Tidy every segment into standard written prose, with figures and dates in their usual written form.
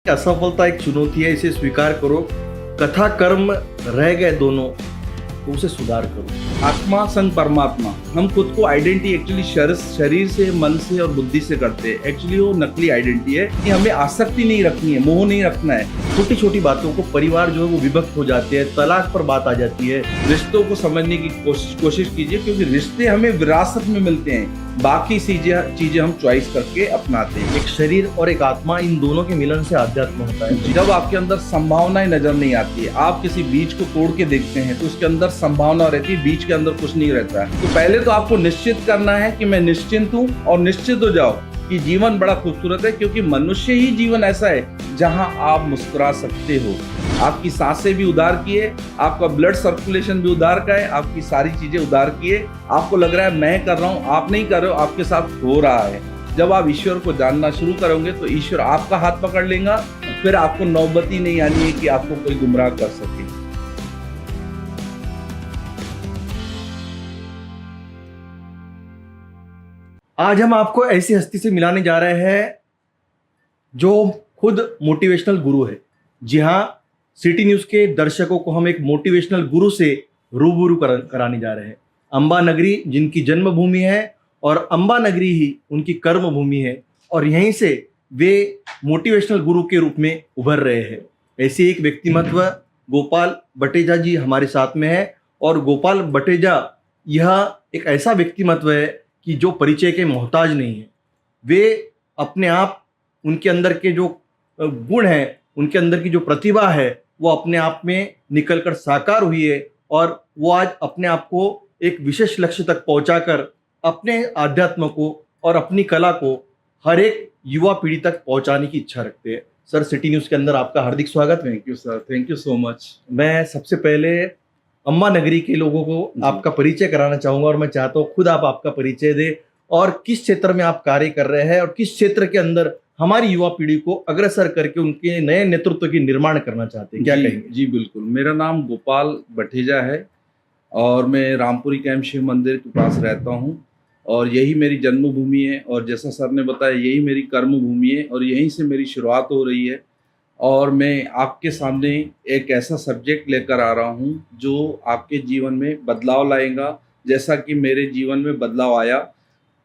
असफलता एक चुनौती है, इसे स्वीकार करो। कथा कर्म रह गए दोनों, तो उसे सुधार करो। आत्मा संग परमात्मा, हम खुद को आइडेंटिटी एक्चुअली शरीर से, मन से और बुद्धि से करते हैं। एक्चुअली वो नकली आइडेंटिटी है कि हमें आसक्ति नहीं रखनी है, मोह नहीं रखना है। छोटी छोटी बातों को परिवार जो है वो विभक्त हो जाते हैं, तलाक पर बात आ जाती है। रिश्तों को समझने की कोशिश कीजिए, क्योंकि रिश्ते हमें विरासत में मिलते हैं, बाकी चीजें हम चॉइस करके अपनाते हैं। एक शरीर और एक आत्मा, इन दोनों के मिलन से आध्यात्म होता है। जब आपके अंदर संभावनाएं नजर नहीं आती है, आप किसी बीज को तोड़ के देखते हैं तो उसके अंदर संभावना रहती है, बीज के अंदर कुछ नहीं रहता है। तो पहले तो आपको निश्चित करना है कि मैं निश्चिंत हूँ, और निश्चित हो जाओ कि जीवन बड़ा खूबसूरत है, क्योंकि मनुष्य ही जीवन ऐसा है जहां आप मुस्कुरा सकते हो। आपकी सांसें भी उधार की है, आपका ब्लड सर्कुलेशन भी उधार का है, आपकी सारी चीजें उधार की है। आपको लग रहा है मैं कर रहा हूँ, आप नहीं कर रहे हो, आपके साथ हो रहा है। जब आप ईश्वर को जानना शुरू करोगे तो ईश्वर आपका हाथ पकड़ लेगा, फिर आपको नौबती नहीं आनी है कि आपको कोई गुमराह कर सके। आज हम आपको ऐसी हस्ती से मिलाने जा रहे हैं जो खुद मोटिवेशनल गुरु है। जी हाँ, सिटी न्यूज़ के दर्शकों को हम एक मोटिवेशनल गुरु से रूबरू कराने जा रहे हैं। अंबा नगरी जिनकी जन्मभूमि है और अंबा नगरी ही उनकी कर्म भूमि है, और यहीं से वे मोटिवेशनल गुरु के रूप में उभर रहे हैं। ऐसे एक व्यक्तिमत्व गोपाल बटेजा जी हमारे साथ में है। और गोपाल बटेजा यह एक ऐसा व्यक्तिमत्व है कि जो परिचय के मोहताज नहीं है। वे अपने आप, उनके अंदर के जो गुण हैं, उनके अंदर की जो प्रतिभा है, वो अपने आप में निकलकर साकार हुई है, और वो आज अपने आप को एक विशेष लक्ष्य तक पहुंचाकर अपने आध्यात्म को और अपनी कला को हर एक युवा पीढ़ी तक पहुंचाने की इच्छा रखते हैं। सर, सिटी न्यूज़ के अंदर आपका हार्दिक स्वागत है। Thank you sir, thank you so much. मैं सबसे पहले अम्बा नगरी के लोगों को आपका परिचय कराना चाहूँगा, और मैं चाहता हूँ खुद आप आपका परिचय दें और किस क्षेत्र में आप कार्य कर रहे हैं और किस क्षेत्र के अंदर हमारी युवा पीढ़ी को अग्रसर करके उनके नए नेतृत्व की निर्माण करना चाहते हैं। क्या कहेंगे? जी बिल्कुल, मेरा नाम गोपाल बठेजा है और मैं रामपुरी कैंप शिव मंदिर के पास रहता हूँ, और यही मेरी जन्मभूमि है, और जैसा सर ने बताया यही मेरी कर्म भूमि है, और यहीं से मेरी शुरुआत हो रही है। और मैं आपके सामने एक ऐसा सब्जेक्ट लेकर आ रहा हूँ जो आपके जीवन में बदलाव लाएगा, जैसा कि मेरे जीवन में बदलाव आया।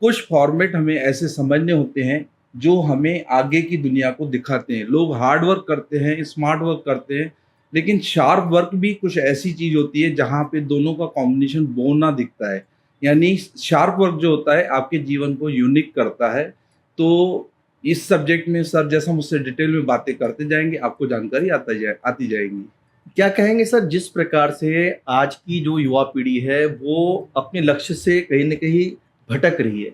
कुछ फॉर्मेट हमें ऐसे समझने होते हैं जो हमें आगे की दुनिया को दिखाते हैं। लोग हार्ड वर्क करते हैं, स्मार्ट वर्क करते हैं, लेकिन शार्प वर्क भी कुछ ऐसी चीज़ होती है जहाँ पे दोनों का कॉम्बिनेशन बोना दिखता है। यानी शार्प वर्क जो होता है आपके जीवन को यूनिक करता है। तो इस सब्जेक्ट में सर जैसा मुझसे डिटेल में बातें करते जाएंगे, आपको जानकारी आती जाएंगी। क्या कहेंगे सर, जिस प्रकार से आज की जो युवा पीढ़ी है वो अपने लक्ष्य से कहीं ना कहीं भटक रही है,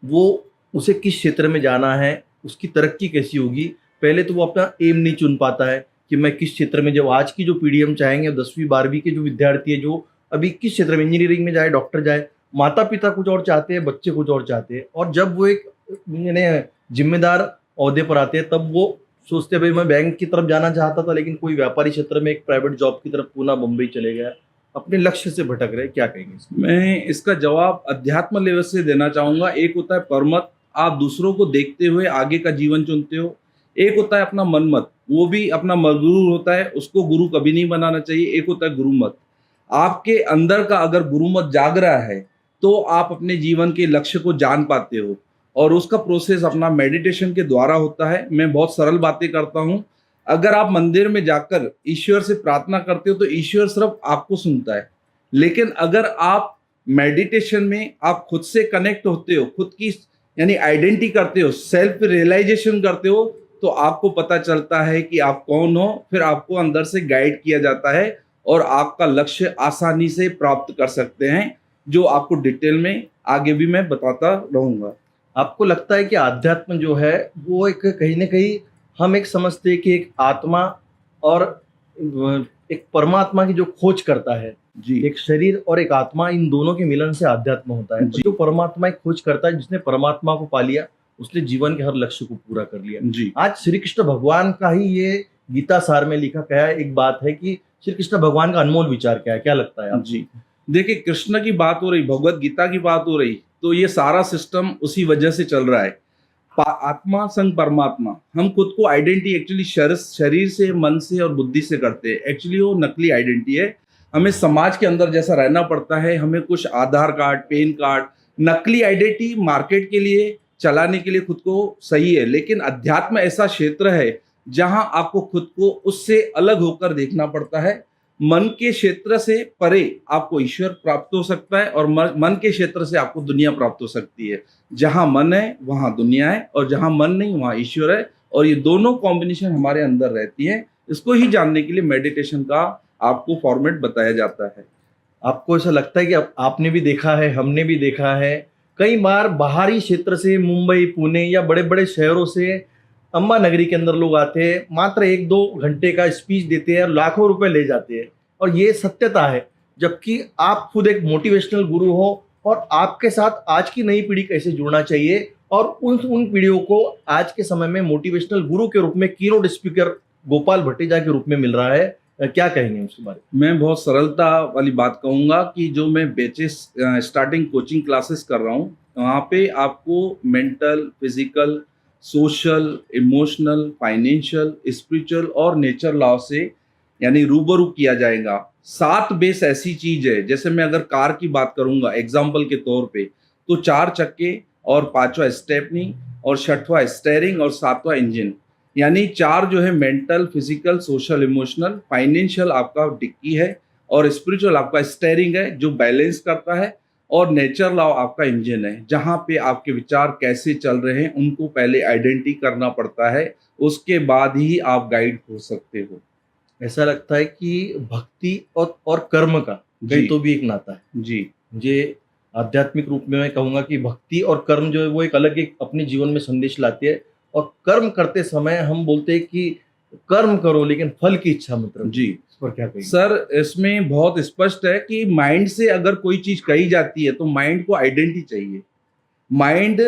वो उसे किस क्षेत्र में जाना है, उसकी तरक्की कैसी होगी, पहले तो वो अपना एम नहीं चुन पाता है कि मैं किस क्षेत्र में। जब आज की जो पीढ़ी हम चाहेंगे, 10वीं 12वीं के जो विद्यार्थी है जो अभी किस क्षेत्र में, इंजीनियरिंग में जाए, डॉक्टर जाए, माता पिता कुछ और चाहते हैं, बच्चे कुछ और चाहते हैं, और जब वो एक यानी जिम्मेदार ओहदे पर आते हैं तब वो सोचते हैं भाई मैं बैंक की तरफ जाना चाहता था, लेकिन कोई व्यापारी क्षेत्र में एक प्राइवेट जॉब की तरफ पूना मुंबई चले गया, अपने लक्ष्य से भटक रहे। क्या कहेंगे इसमें? मैं इसका जवाब अध्यात्म लेवल से देना चाहूँगा। एक होता है परमत, आप दूसरों को देखते हुए आगे का जीवन चुनते हो। एक होता है अपना मनमत, वो भी अपना मजदूर होता है, उसको गुरु कभी नहीं बनाना चाहिए। एक होता है गुरुमत, आपके अंदर का अगर गुरुमत जाग रहा है तो आप अपने जीवन के लक्ष्य को जान पाते हो, और उसका प्रोसेस अपना मेडिटेशन के द्वारा होता है। मैं बहुत सरल बातें करता हूँ। अगर आप मंदिर में जाकर ईश्वर से प्रार्थना करते हो तो ईश्वर सिर्फ आपको सुनता है, लेकिन अगर आप मेडिटेशन में आप खुद से कनेक्ट होते हो, खुद की यानी आइडेंटिटी करते हो, सेल्फ रियलाइजेशन करते हो, तो आपको पता चलता है कि आप कौन हो। फिर आपको अंदर से गाइड किया जाता है और आपका लक्ष्य आसानी से प्राप्त कर सकते हैं, जो आपको डिटेल में आगे भी मैं बताता रहूँगा। आपको लगता है कि आध्यात्म जो है वो एक कहीं ना कहीं हम एक समझते हैं कि एक आत्मा और एक परमात्मा की जो खोज करता है जी, एक शरीर और एक आत्मा, इन दोनों के मिलन से आध्यात्म होता है। जो परमात्मा एक खोज करता है, जिसने परमात्मा को पा लिया, उसने जीवन के हर लक्ष्य को पूरा कर लिया। जी, आज श्री कृष्ण भगवान का ही ये गीता सार में लिखा गया एक बात है कि श्री कृष्ण भगवान का अनमोल विचार क्या है, क्या लगता है आपको? जी, देखिए कृष्ण की बात हो रही, भगवत गीता की बात हो रही, तो ये सारा सिस्टम उसी वजह से चल रहा है। आत्मा संग परमात्मा, हम खुद को आइडेंटिटी एक्चुअली शरीर से, मन से और बुद्धि से करते हैं। एक्चुअली वो नकली आइडेंटिटी है। हमें समाज के अंदर जैसा रहना पड़ता है, हमें कुछ आधार कार्ड, पैन कार्ड, नकली आइडेंटिटी मार्केट के लिए चलाने के लिए खुद को सही है, लेकिन अध्यात्म ऐसा क्षेत्र है जहां आपको खुद को उससे अलग होकर देखना पड़ता है। मन के क्षेत्र से परे आपको ईश्वर प्राप्त हो सकता है और मन के क्षेत्र से आपको दुनिया प्राप्त हो सकती है। जहां मन है वहां दुनिया है, और जहां मन नहीं वहां ईश्वर है, और ये दोनों कॉम्बिनेशन हमारे अंदर रहती है। इसको ही जानने के लिए मेडिटेशन का आपको फॉर्मेट बताया जाता है। आपको ऐसा लगता है कि आपने भी देखा है, हमने भी देखा है, कई बार बाहरी क्षेत्र से, मुंबई, पुणे या बड़े बड़े शहरों से अम्बा नगरी के अंदर लोग आते हैं, मात्र 1-2 घंटे का स्पीच देते हैं और लाखों रुपए ले जाते हैं, और ये सत्यता है। जबकि आप खुद एक मोटिवेशनल गुरु हो, और आपके साथ आज की नई पीढ़ी कैसे जुड़ना चाहिए, और उन पीढ़ियों को आज के समय में मोटिवेशनल गुरु के रूप में कीनोट स्पीकर गोपाल भट्टीजा के रूप में मिल रहा है, क्या कहेंगे उसके बारे में? मैं बहुत सरलता वाली बात कहूँगा कि जो मैं बैचेस स्टार्टिंग कोचिंग क्लासेस कर रहा हूँ, वहाँ पे आपको mental, physical, social, emotional, financial, spiritual और नेचर लॉ से यानी रूबरू किया जाएगा। 7 बेस ऐसी चीज है, जैसे मैं अगर कार की बात करूंगा एग्जाम्पल के तौर पे, तो 4 चक्के और 5वां स्टेपनी और 6वां स्टेयरिंग और 7वां इंजन, यानी 4 जो है mental, physical, social, emotional, financial आपका डिक्की है, और स्पिरिचुअल आपका स्टेयरिंग है जो बैलेंस करता है, और नेचर लॉ आपका इंजन है जहाँ पे आपके विचार कैसे चल रहे हैं उनको पहले आइडेंटिटी करना पड़ता है, उसके बाद ही आप गाइड हो सकते हो। ऐसा लगता है कि भक्ति और कर्म का कहीं जी। तो भी एक नाता है। जी मुझे आध्यात्मिक रूप में मैं कहूँगा कि भक्ति और कर्म जो है वो एक अलग एक अपने जीवन में संदेश लाती है, और कर्म करते समय हम बोलते हैं कि कर्म करो लेकिन फल की इच्छा मत रखो। जी इस पर क्या कहेंगे? सर, इसमें बहुत स्पष्ट है कि माइंड से अगर कोई चीज कही जाती है तो माइंड को आइडेंटिटी चाहिए। माइंड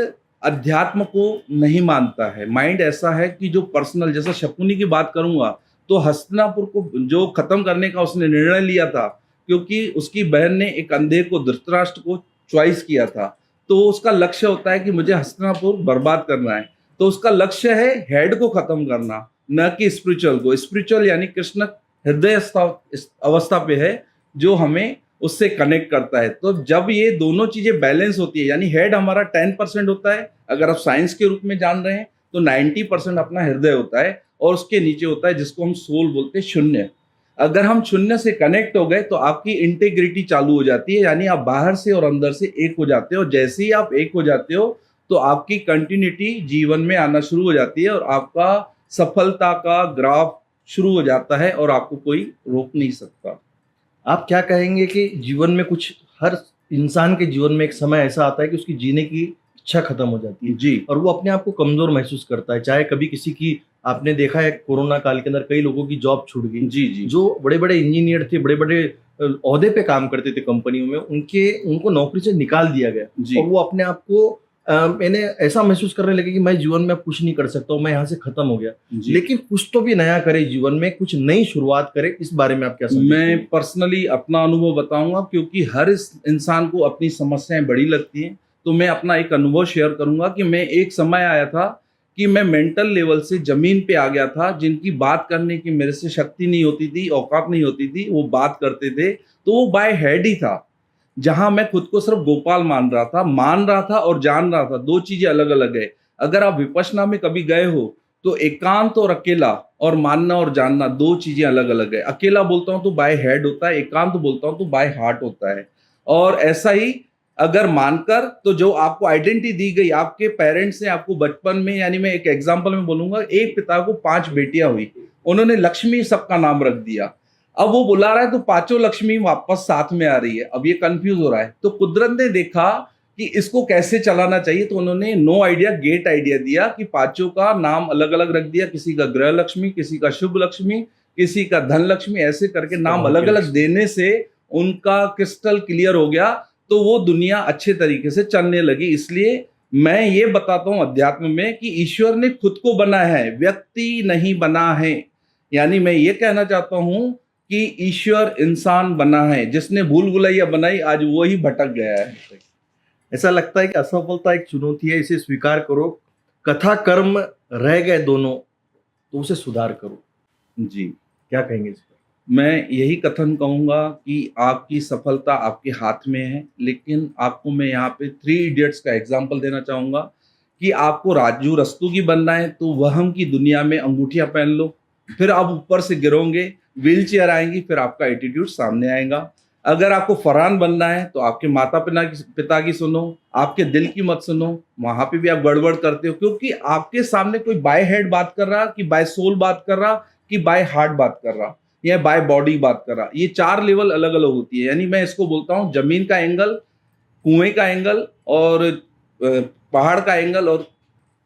अध्यात्म को नहीं मानता है। माइंड ऐसा है कि जो पर्सनल, जैसा शकुनी की बात करूंगा तो हस्तिनापुर को जो खत्म करने का उसने निर्णय लिया था, क्योंकि उसकी बहन ने एक अंधे को, धृतराष्ट्र को चॉइस किया था, तो उसका लक्ष्य होता है कि मुझे हस्तिनापुर बर्बाद करना है, तो उसका लक्ष्य है हेड को खत्म करना, न कि स्पिरिचुअल को। स्पिरिचुअल यानी कृष्ण हृदय अवस्था पे है जो हमें उससे कनेक्ट करता है। तो जब ये दोनों चीजें बैलेंस होती है, यानी हेड हमारा 10% होता है, अगर आप साइंस के रूप में जान रहे हैं तो 90% अपना हृदय होता है, और उसके नीचे होता है जिसको हम सोल बोलते हैं, शून्य। अगर हम शून्य से कनेक्ट हो गए तो आपकी इंटीग्रिटी चालू हो जाती है, यानी आप बाहर से और अंदर से एक हो जाते हो। जैसे ही आप एक हो जाते हो तो आपकी कंटिन्यूटी जीवन में आना शुरू हो जाती है, और आपका सफलता का ग्राफ शुरू हो जाता है, और आपको कोई रोक नहीं सकता। आप क्या कहेंगे कि जीवन में कुछ, हर इंसान के जीवन में एक समय ऐसा आता है कि उसकी जीने की इच्छा खत्म हो जाती है, जी और वो अपने आप को कमजोर महसूस करता है। चाहे कभी किसी की, आपने देखा है कोरोना काल के अंदर कई लोगों की जॉब छूट गई, जी जी जो बड़े बड़े इंजीनियर थे, बड़े बड़े ओहदे पे काम करते थे कंपनियों में, उनको नौकरी से निकाल दिया गया, जी और वो अपने आप को मैंने ऐसा महसूस करने लगे कि मैं जीवन में अब कुछ नहीं कर सकता हूँ, मैं यहाँ से खत्म हो गया। जी। लेकिन कुछ तो भी नया करे जीवन में, कुछ नई शुरुआत करे, इस बारे में आप क्या समझते मैं हैं? पर्सनली अपना अनुभव बताऊंगा, क्योंकि हर इंसान को अपनी समस्याएं बड़ी लगती हैं, तो मैं अपना एक अनुभव शेयर करूंगा कि मैं एक समय आया था कि मैं मेंटल लेवल से जमीन पे आ गया था। जिनकी बात करने की मेरे से शक्ति नहीं होती थी, औकात नहीं होती थी, वो बात करते थे, तो वो बाय हेड ही था। जहां मैं खुद को सिर्फ गोपाल मान रहा था और जान रहा था, 2 चीजें अलग अलग है। अगर आप विपश्यना में कभी गए हो तो एकांत और अकेला, और मानना और जानना, 2 चीजें अलग अलग है। अकेला बोलता हूं तो बाय हेड होता है, एकांत बोलता हूं तो बाय हार्ट होता है। और ऐसा ही अगर मानकर, तो जो आपको आइडेंटिटी दी गई आपके पेरेंट्स ने आपको बचपन में, यानी मैं एक एग्जांपल में बोलूंगा, एक पिता को 5 बेटियां हुई, उन्होंने लक्ष्मी सबका नाम रख दिया। अब वो बुला रहा है तो 5 लक्ष्मी वापस साथ में आ रही है, अब ये कंफ्यूज हो रहा है। तो कुदरत ने देखा कि इसको कैसे चलाना चाहिए, तो उन्होंने नो आइडिया गेट आइडिया दिया कि 5 का नाम अलग अलग रख दिया, किसी का गृह लक्ष्मी, किसी का शुभ लक्ष्मी, किसी का धन लक्ष्मी, ऐसे करके नाम अलग अलग देने से उनका क्रिस्टल क्लियर हो गया, तो वो दुनिया अच्छे तरीके से चलने लगी। इसलिए मैं ये बताता हूं अध्यात्म में कि ईश्वर ने खुद को बनाया है, व्यक्ति नहीं बना है। यानी मैं ये कहना चाहता हूं कि ईश्वर इंसान बना है, जिसने भूल भुलैया बनाई आज वही भटक गया है। ऐसा लगता है कि असफलता एक चुनौती है, इसे स्वीकार करो, कथा कर्म रह गए दोनों, तो उसे सुधार करो। जी, क्या कहेंगे इस पर? मैं यही कथन कहूँगा कि आपकी सफलता आपके हाथ में है, लेकिन आपको मैं यहाँ पे थ्री इडियट्स का एग्ज़ाम्पल देना चाहूँगा कि आपको राजू रस्तोगी बनना है, तो वहम की दुनिया में अंगूठियाँ पहन लो, फिर आप ऊपर से गिरोगे, व्हीलचेयर आएँगी, फिर आपका एटीट्यूड सामने आएगा। अगर आपको फरहान बनना है, तो आपके पिता की सुनो, आपके दिल की मत सुनो, वहाँ पे भी आप गड़बड़ करते हो, क्योंकि आपके सामने कोई बाय हेड बात कर रहा, कि बाय सोल बात कर रहा, कि बाय हार्ट बात कर रहा, या बाय बॉडी बात कर रहा। ये 4 लेवल अलग-अलग होती है। यानी मैं इसको बोलता हूँ ज़मीन का एंगल, कुएँ का एंगल और पहाड़ का एंगल और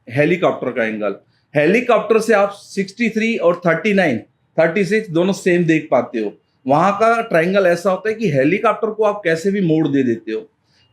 हेलीकॉप्टर का एंगल। हेलीकॉप्टर से आप 63 और 39, 36 दोनों सेम देख पाते हो। वहाँ का ट्रायंगल ऐसा होता है कि हेलीकॉप्टर को आप कैसे भी मोड़ दे देते हो।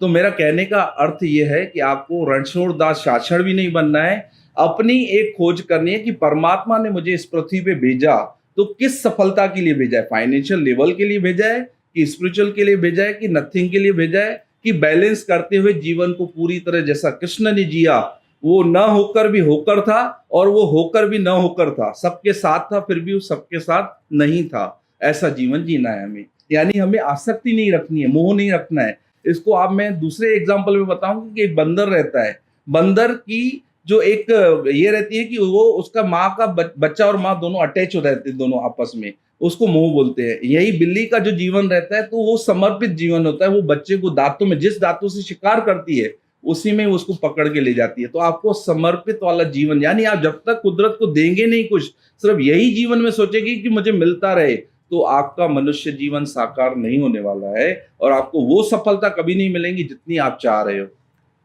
तो मेरा कहने का अर्थ ये है कि आपको रणछोड़ दास शासड़ भी नहीं बनना है। अपनी एक खोज करनी है कि परमात्मा ने मुझे इस पृथ्वी पे भेजा, तो किस सफलता के लिए भेजा है? फाइनेंशियल लेवल के लिए भेजा है, कि स्पिरिचुअल के लिए भेजा है, कि नथिंग के लिए भेजा है, कि बैलेंस करते हुए जीवन को पूरी तरह जैसा कृष्ण ने जिया, वो न होकर भी होकर था और वो होकर भी न होकर था, सबके साथ था फिर भी वो सबके साथ नहीं था। ऐसा जीवन जीना है हमें, यानी हमें आसक्ति नहीं रखनी है, मोह नहीं रखना है। इसको आप मैं दूसरे एग्जाम्पल में बताऊं कि एक बंदर रहता है, बंदर की जो एक ये रहती है कि वो उसका माँ का बच्चा और माँ दोनों अटैच हो रहते हैं दोनों आपस में, उसको मोह बोलते हैं। यही बिल्ली का जो जीवन रहता है, तो वो समर्पित जीवन होता है। वो बच्चे को दांतों में, जिस दांतों से शिकार करती है, उसी में उसको पकड़ के ले जाती है। तो आपको समर्पित वाला जीवन, यानी आप जब तक कुदरत को देंगे नहीं कुछ, सिर्फ यही जीवन में सोचेगी कि मुझे मिलता रहे, तो आपका मनुष्य जीवन साकार नहीं होने वाला है और आपको वो सफलता कभी नहीं मिलेगी जितनी आप चाह रहे हो।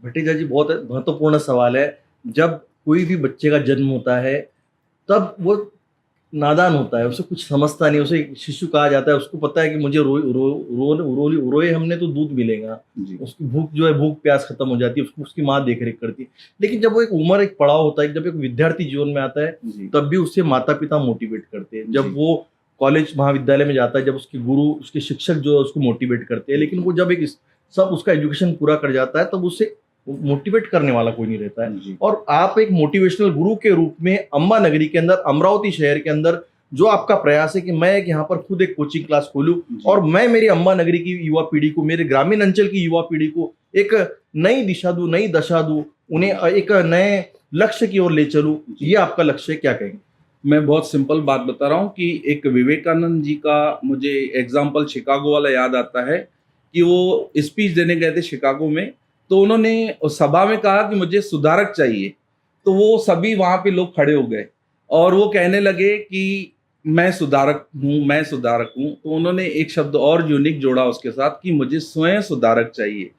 भट्टीजा जी, बहुत महत्वपूर्ण सवाल है। जब कोई भी बच्चे का जन्म होता है, तब वो नादान होता है, उसे कुछ समझता नहीं, उसे शिशु कहा जाता है। उसको पता है कि मुझे रोए हमने तो दूध मिलेगा, जी, उसकी भूख जो है, भूख प्यास खत्म हो जाती है, उसको उसकी माँ देख रेख करती है। लेकिन जब वो एक उम्र, एक पड़ाव होता है, जब एक विद्यार्थी जीवन में आता है, जी, तब भी उससे माता पिता मोटिवेट करते हैं। जब जी। वो कॉलेज महाविद्यालय में जाता है, जब उसके गुरु, उसके शिक्षक जो है उसको मोटिवेट करते हैं। लेकिन वो जब एक सब उसका एजुकेशन पूरा कर जाता है, तब उससे मोटिवेट करने वाला कोई नहीं रहता है। जी, और आप एक मोटिवेशनल गुरु के रूप में अम्बा नगरी के अंदर, अमरावती शहर के अंदर, जो आपका प्रयास है कि मैं एक यहाँ पर खुद एक कोचिंग क्लास खोलूं जी। और मैं मेरी अम्बा नगरी की युवा पीढ़ी को, मेरे ग्रामीण अंचल की युवा पीढ़ी को एक नई दिशा दूं, नई दशा दूं, उन्हें एक नए लक्ष्य की ओर ले चलूं, ये आपका लक्ष्य है। क्या कहेंगे? मैं बहुत सिंपल बात बता रहा हूँ कि एक विवेकानंद जी का मुझे एग्जाम्पल शिकागो वाला याद आता है कि वो स्पीच देने गए थे शिकागो में, तो उन्होंने उस सभा में कहा कि मुझे सुधारक चाहिए। तो वो सभी वहाँ पे लोग खड़े हो गए और वो कहने लगे कि मैं सुधारक हूँ, मैं सुधारक हूँ। तो उन्होंने एक शब्द और यूनिक जोड़ा उसके साथ कि मुझे स्वयं सुधारक चाहिए।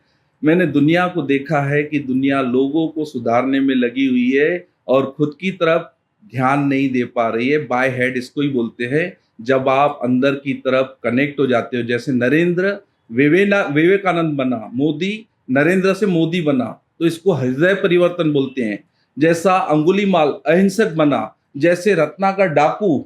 मैंने दुनिया को देखा है कि दुनिया लोगों को सुधारने में लगी हुई है और खुद की तरफ ध्यान नहीं दे पा रही है। बाय हेड इसको ही बोलते हैं। जब आप अंदर की तरफ कनेक्ट हो जाते हो, जैसे नरेंद्र विवेकानंद बना, मोदी नरेंद्र से मोदी बना, तो इसको हृदय परिवर्तन बोलते हैं। जैसा अंगुलीमाल अहिंसक बना, जैसे रत्नाकर डाकू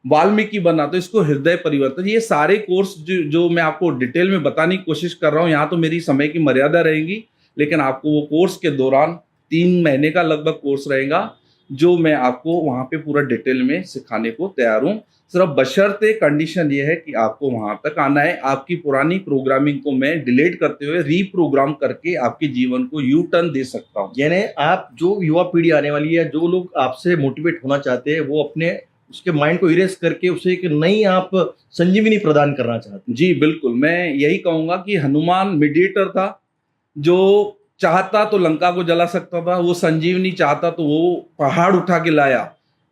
वाल्मीकि बना, तो इसको हृदय परिवर्तन। ये सारे कोर्स जो मैं आपको डिटेल में बताने की कोशिश कर रहा हूँ, यहाँ तो मेरी समय की मर्यादा रहेगी, लेकिन आपको वो कोर्स के दौरान 3 महीने का लगभग कोर्स रहेगा, जो मैं आपको वहाँ पे पूरा डिटेल में सिखाने को तैयार हूँ। सिर्फ बशर्ते कंडीशन ये है कि आपको वहाँ तक आना है। आपकी पुरानी प्रोग्रामिंग को मैं डिलीट करते हुए रीप्रोग्राम करके आपके जीवन को यू टर्न दे सकता हूँ। यानी आप, जो युवा पीढ़ी आने वाली है, जो लोग आपसे मोटिवेट होना चाहते हैं, वो अपने उसके माइंड को इरेज करके उसे एक नई आप संजीवनी प्रदान करना चाहते हैं। जी, बिल्कुल। मैं यही कहूँगा कि हनुमान मीडिएटर था, जो चाहता तो लंका को जला सकता था, वो संजीवनी चाहता तो वो पहाड़ उठा के लाया।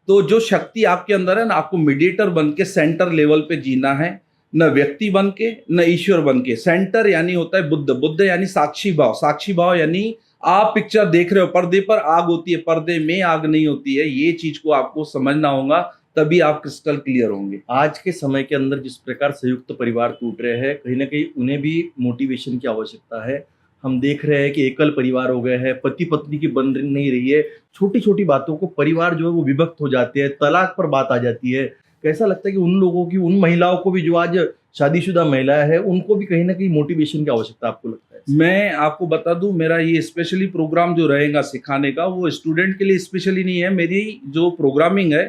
तो जो शक्ति आपके अंदर है ना, आपको मीडिएटर बन के सेंटर लेवल पे जीना है, न व्यक्ति बन के, न ईश्वर बन के। सेंटर यानी होता है बुद्ध, बुद्ध यानी साक्षी भाव, साक्षी भाव यानी आप पिक्चर देख रहे हो, पर्दे पर आग होती है, पर्दे में आग नहीं होती है। ये चीज को आपको समझना होगा, तभी आप क्रिस्टल क्लियर होंगे। आज के समय के अंदर जिस प्रकार संयुक्त परिवार टूट रहे हैं, कहीं ना कहीं उन्हें भी मोटिवेशन की आवश्यकता है। हम देख रहे हैं कि एकल परिवार हो गए हैं, पति पत्नी की बन नहीं रही है, छोटी छोटी बातों को परिवार जो है वो विभक्त हो जाते हैं, तलाक पर बात आ जाती है। कैसा लगता है कि उन लोगों की, उन महिलाओं को भी जो आज शादीशुदा महिला है, उनको भी कहीं ना कहीं मोटिवेशन की आवश्यकता आपको लगता है? मैं आपको बता दूं, मेरा ये स्पेशली प्रोग्राम जो रहेगा सिखाने का, वो स्टूडेंट के लिए स्पेशली नहीं है। मेरी जो प्रोग्रामिंग है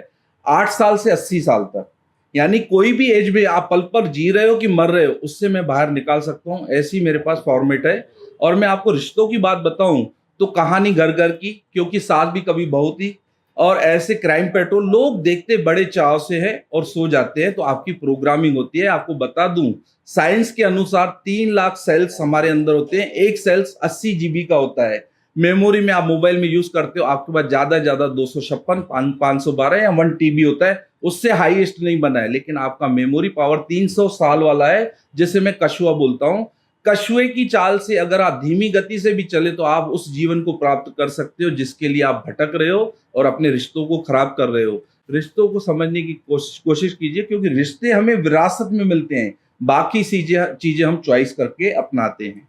8 साल से 80 साल तक, यानी कोई भी एज में आप पल पर जी रहे हो कि मर रहे हो, उससे मैं बाहर निकाल सकता हूँ, ऐसी मेरे पास फॉर्मेट है। और मैं आपको रिश्तों की बात बताऊं तो कहानी घर घर की, क्योंकि सास भी कभी बहू थी, और ऐसे क्राइम पेट्रोल लोग देखते बड़े चाव से है और सो जाते हैं। तो आपकी प्रोग्रामिंग होती है। आपको बता दूं, साइंस के अनुसार 3 लाख सेल्स हमारे अंदर होते हैं। एक सेल्स 80 GB का होता है। मेमोरी में आप मोबाइल में यूज करते हो, आपके पास ज्यादा 256, 512 या 1 TB होता है, उससे हाईएस्ट नहीं बना है। लेकिन आपका मेमोरी पावर 300 साल वाला है, जिसे मैं कछुआ बोलता हूं। कछुए की चाल से अगर आप धीमी गति से भी चले तो आप उस जीवन को प्राप्त कर सकते हो जिसके लिए आप भटक रहे हो और अपने रिश्तों को खराब कर रहे हो। रिश्तों को समझने की कोशिश कीजिए, क्योंकि रिश्ते हमें विरासत में मिलते हैं, बाकी चीजें हम चॉइस करके अपनाते हैं।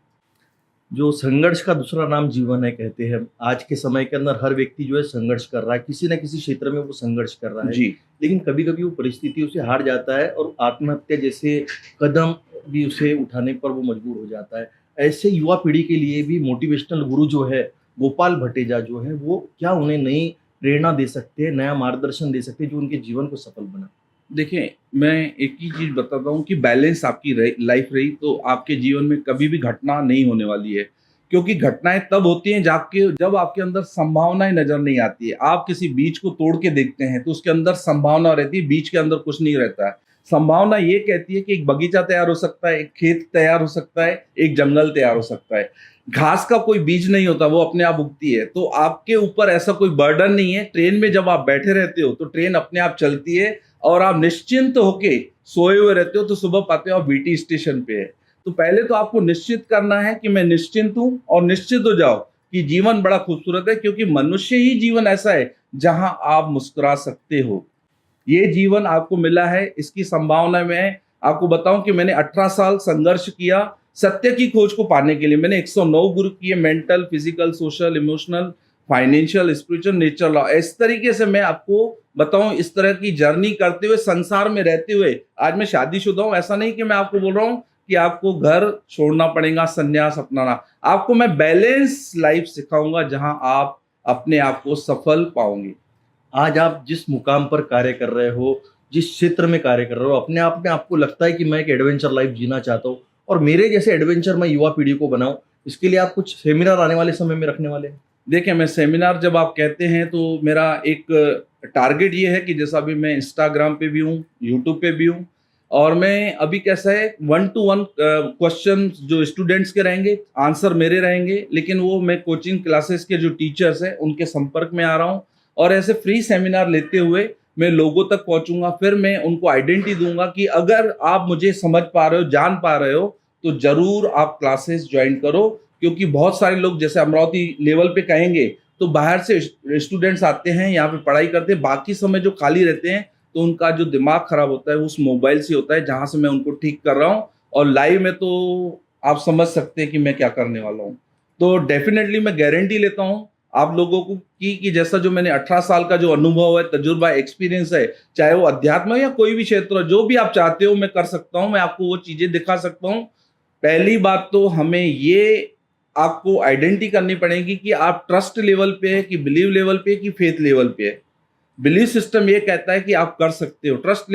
जो संघर्ष का दूसरा नाम जीवन है कहते हैं, आज के समय के अंदर हर व्यक्ति जो है संघर्ष कर रहा है, किसी न किसी क्षेत्र में वो संघर्ष कर रहा है। जी। लेकिन कभी कभी वो परिस्थिति उसे हार जाता है और आत्महत्या जैसे कदम भी उसे उठाने पर वो मजबूर हो जाता है। ऐसे युवा पीढ़ी के लिए भी मोटिवेशनल गुरु जो है गोपाल भटेजा जो है, वो क्या उन्हें नई प्रेरणा दे सकते हैं, नया मार्गदर्शन दे सकते हैं जो उनके जीवन को सफल बना? देखिए, मैं एक ही चीज बताता हूँ कि बैलेंस आपकी लाइफ रही तो आपके जीवन में कभी भी घटना नहीं होने वाली है। क्योंकि घटनाएं तब होती हैं जब आपके अंदर संभावनाएं नजर नहीं आती है। आप किसी बीज को तोड़ के देखते हैं तो उसके अंदर संभावना रहती है, बीज के अंदर कुछ नहीं रहता है। संभावना ये कहती है कि एक बगीचा तैयार हो सकता है, एक खेत तैयार हो सकता है, एक जंगल तैयार हो सकता है। घास का कोई बीज नहीं होता, वो अपने आप उगती है। तो आपके ऊपर ऐसा कोई बर्डन नहीं है। ट्रेन में जब आप बैठे रहते हो तो ट्रेन अपने आप चलती है और आप निश्चिंत होके सोए हुए रहते हो, तो सुबह पाते हो आप वीटी स्टेशन पे है। तो पहले तो आपको निश्चित करना है कि मैं निश्चिंत हूं, और निश्चित हो जाओ कि जीवन बड़ा खूबसूरत है, क्योंकि मनुष्य ही जीवन ऐसा है जहां आप मुस्कुरा सकते हो। ये जीवन आपको मिला है, इसकी संभावना में आपको बताऊं कि मैंने 18 साल संघर्ष किया सत्य की खोज को पाने के लिए। मैंने 109 गुरु किए, mental, physical, social, emotional, financial, spiritual, nature law. इस तरीके से मैं आपको बताऊं, इस तरह की जर्नी करते हुए, संसार में रहते हुए, आज मैं शादीशुदा हूं। ऐसा नहीं कि मैं आपको बोल रहा हूं कि आपको घर छोड़ना पड़ेगा, संन्यास अपनाना। आपको मैं बैलेंस लाइफ सिखाऊंगा जहां आप अपने आप को सफल पाओगे। आज आप जिस मुकाम पर कार्य कर रहे हो, जिस क्षेत्र में कार्य कर रहे हो, अपने आप में आपको लगता है कि मैं एक एडवेंचर लाइफ जीना चाहता हूँ और मेरे जैसे एडवेंचर मैं युवा पीढ़ी को बनाऊं, इसके लिए आप कुछ सेमिनार आने वाले समय में रखने वाले हैं? देखिए, मैं सेमिनार जब आप कहते हैं तो मेरा एक टारगेट ये है कि जैसा अभी मैं इंस्टाग्राम पे भी हूँ, यूट्यूब पे भी हूँ, और मैं अभी कैसा है 1-to-1 क्वेश्चन जो स्टूडेंट्स के रहेंगे, आंसर मेरे रहेंगे, लेकिन वो मैं कोचिंग क्लासेस के जो टीचर्स हैं उनके संपर्क में आ रहा हूँ, और ऐसे फ्री सेमिनार लेते हुए मैं लोगों तक पहुंचूंगा। फिर मैं उनको आइडेंटिटी दूंगा कि अगर आप मुझे समझ पा रहे हो, जान पा रहे हो, तो जरूर आप क्लासेस ज्वाइन करो। क्योंकि बहुत सारे लोग जैसे अमरावती लेवल पे कहेंगे तो बाहर से स्टूडेंट्स आते हैं, यहाँ पे पढ़ाई करते हैं, बाकी समय जो खाली रहते हैं तो उनका जो दिमाग खराब होता है उस मोबाइल से होता है, जहां से मैं उनको ठीक कर रहा हूँ। और लाइव में तो आप समझ सकते हैं कि मैं क्या करने वाला हूँ। तो डेफिनेटली मैं गारंटी लेता हूँ आप लोगों को कि जैसा जो मैंने 18 साल का जो अनुभव है, तजुर्बा, एक्सपीरियंस है, चाहे वो अध्यात्म या कोई भी क्षेत्र हो, जो भी आप चाहते हो मैं कर सकता हूँ, मैं आपको वो चीजें दिखा सकता हूँ। पहली बात तो हमें ये आपको आइडेंटिटी करनी पड़ेगी कि आप ट्रस्ट लेवल पे है, कि बिलीव लेवल पे है, कि फेथ लेवल पे है। बिलीव सिस्टम ये कहता है कि आप कर सकते हो। ट्रस्ट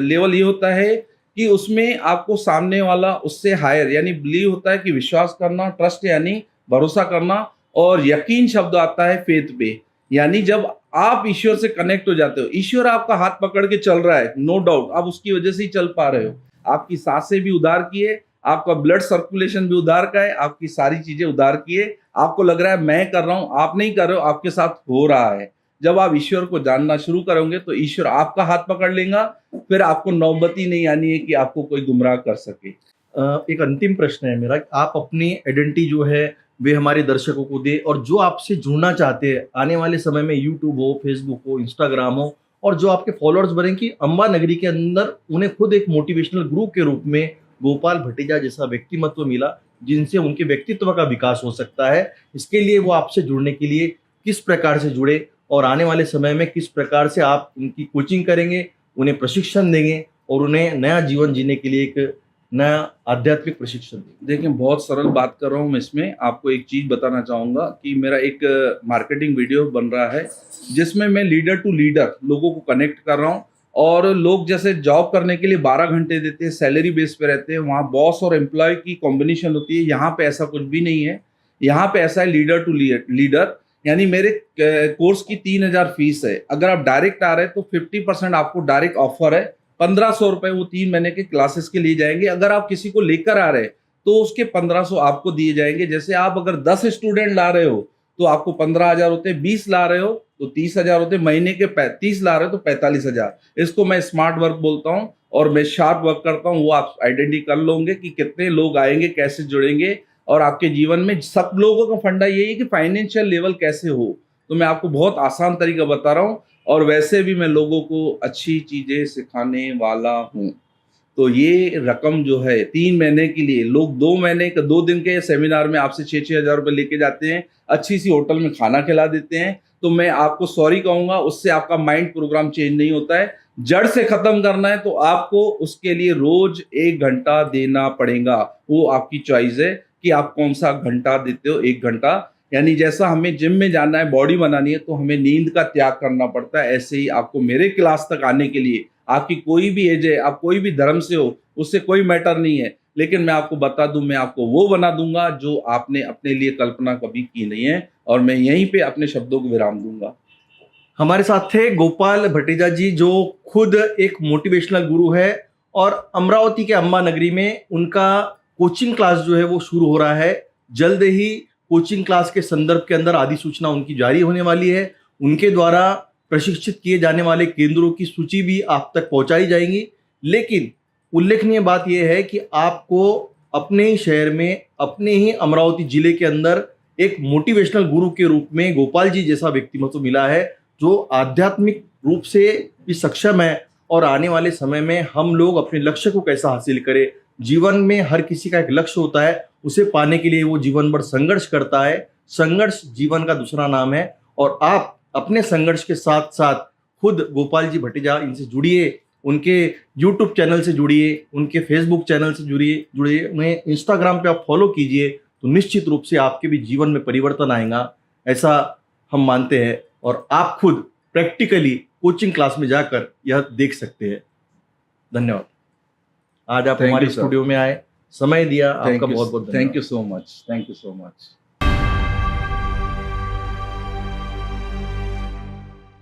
लेवल ये होता है कि उसमें आपको सामने वाला उससे हायर, यानी बिलीव होता है कि विश्वास करना, ट्रस्ट यानी भरोसा करना, और यकीन शब्द आता है फेथ पे, यानी जब आप ईश्वर से कनेक्ट हो जाते हो, ईश्वर आपका हाथ पकड़ के चल रहा है, नो डाउट, आप उसकी वजह से ही चल पा रहे हो। आपकी सांसें भी उधार की है, आपका ब्लड सर्कुलेशन भी उधार का है, आपकी सारी चीजें उधार की है। आपको लग रहा है मैं कर रहा हूं, आप नहीं कर रहे हो, आपके साथ हो रहा है। जब आप ईश्वर को जानना शुरू करोगे तो ईश्वर आपका हाथ पकड़ लेगा, फिर आपको नौबती नहीं आनी है कि आपको कोई गुमराह कर सके। एक अंतिम प्रश्न है मेरा, आप अपनी आइडेंटिटी जो है वे हमारे दर्शकों को दे, और जो आपसे जुड़ना चाहते हैं आने वाले समय में, यूट्यूब हो, फेसबुक हो, इंस्टाग्राम हो, और जो आपके फॉलोअर्स बने कि अम्बा नगरी के अंदर उन्हें खुद एक मोटिवेशनल गुरु के रूप में गोपाल भटेजा जैसा व्यक्तिमत्व मिला जिनसे उनके व्यक्तित्व का विकास हो सकता है, इसके लिए वो आपसे जुड़ने के लिए किस प्रकार से जुड़े और आने वाले समय में किस प्रकार से आप उनकी कोचिंग करेंगे, उन्हें प्रशिक्षण देंगे और उन्हें नया जीवन जीने के लिए एक नया आध्यात्मिक प्रशिक्षण देंगे। देखिए, बहुत सरल बात कर रहा हूँ मैं इसमें। आपको एक चीज़ बताना चाहूँगा कि मेरा एक मार्केटिंग वीडियो बन रहा है जिसमें मैं लीडर टू लीडर लोगों को कनेक्ट कर रहा हूँ। और लोग जैसे जॉब करने के लिए 12 घंटे देते हैं, सैलरी बेस पे रहते हैं, वहाँ बॉस और एम्प्लॉय की कॉम्बिनेशन होती है। यहाँ पे ऐसा कुछ भी नहीं है। यहाँ पे ऐसा है लीडर टू लीडर, यानी मेरे कोर्स की 3,000 फीस है। अगर आप डायरेक्ट आ रहे हैं तो 50% आपको डायरेक्ट ऑफर है। 1,500 रुपए वो 3 महीने के क्लासेस के लिए जाएंगे। अगर आप किसी को लेकर आ रहे हैं तो उसके 1,500 आपको दिए जाएंगे। जैसे आप अगर 10 स्टूडेंट ला रहे हो तो आपको 15,000 होते हैं, 20 ला रहे हो तो 30,000 होते हैं, महीने के 30 ला रहे हो तो 45,000। इसको मैं स्मार्ट वर्क बोलता हूँ और मैं शार्प वर्क करता हूँ। वो आप आइडेंटिटी कर लोगे कि कितने लोग आएंगे, कैसे जुड़ेंगे। और आपके जीवन में सब लोगों का फंडा यही है कि फाइनेंशियल लेवल कैसे हो। तो मैं आपको बहुत आसान तरीका बता रहा हूँ और वैसे भी मैं लोगों को अच्छी चीजें सिखाने वाला हूँ। तो ये रकम जो है 3 महीने के लिए, लोग 2 महीने का 2 दिन के सेमिनार में आपसे 6,000 रुपये लेके जाते हैं, अच्छी सी होटल में खाना खिला देते हैं। तो मैं आपको सॉरी कहूंगा, उससे आपका माइंड प्रोग्राम चेंज नहीं होता है। जड़ से खत्म करना है तो आपको उसके लिए रोज 1 घंटा देना पड़ेगा। वो आपकी चॉइस है कि आप कौन सा घंटा देते हो। 1 घंटा, यानी जैसा हमें जिम में जाना है, बॉडी बनानी है, तो हमें नींद का त्याग करना पड़ता है। ऐसे ही आपको मेरे क्लास तक आने के लिए, आपकी कोई भी एज है, आप कोई भी धर्म से हो, उससे कोई मैटर नहीं है, लेकिन मैं आपको बता दूं, मैं आपको वो बना दूंगा जो आपने अपने लिए कल्पना कभी की नहीं है। और मैं यहीं पे अपने शब्दों को विराम दूंगा। हमारे साथ थे गोपाल भटेजा जी, जो खुद एक मोटिवेशनल गुरु है और अमरावती के अम्बा नगरी में उनका कोचिंग क्लास जो है वो शुरू हो रहा है। जल्द ही कोचिंग क्लास के संदर्भ के अंदर अधिसूचना उनकी जारी होने वाली है। उनके द्वारा प्रशिक्षित किए जाने वाले केंद्रों की सूची भी आप तक पहुंचाई जाएंगी। लेकिन उल्लेखनीय बात यह है कि आपको अपने ही शहर में, अपने ही अमरावती जिले के अंदर एक मोटिवेशनल गुरु के रूप में गोपाल जी जैसा व्यक्तिमत्व मिला है, जो आध्यात्मिक रूप से भी सक्षम है। और आने वाले समय में हम लोग अपने लक्ष्य को कैसा हासिल करें, जीवन में हर किसी का एक लक्ष्य होता है, उसे पाने के लिए वो जीवन भर संघर्ष करता है। संघर्ष जीवन का दूसरा नाम है। और आप अपने संघर्ष के साथ साथ खुद गोपाल जी भटेजा, इनसे जुड़िए, उनके यूट्यूब चैनल से जुड़िए, उनके फेसबुक चैनल से जुड़िए, उन्हें इंस्टाग्राम पे आप फॉलो कीजिए, तो निश्चित रूप से आपके भी जीवन में परिवर्तन आएगा, ऐसा हम मानते हैं। और आप खुद प्रैक्टिकली कोचिंग क्लास में जाकर यह देख सकते हैं। धन्यवाद। आज आप हमारे स्टूडियो में आए, समय दिया, आपका बहुत बहुत thank you so much. Thank you so much.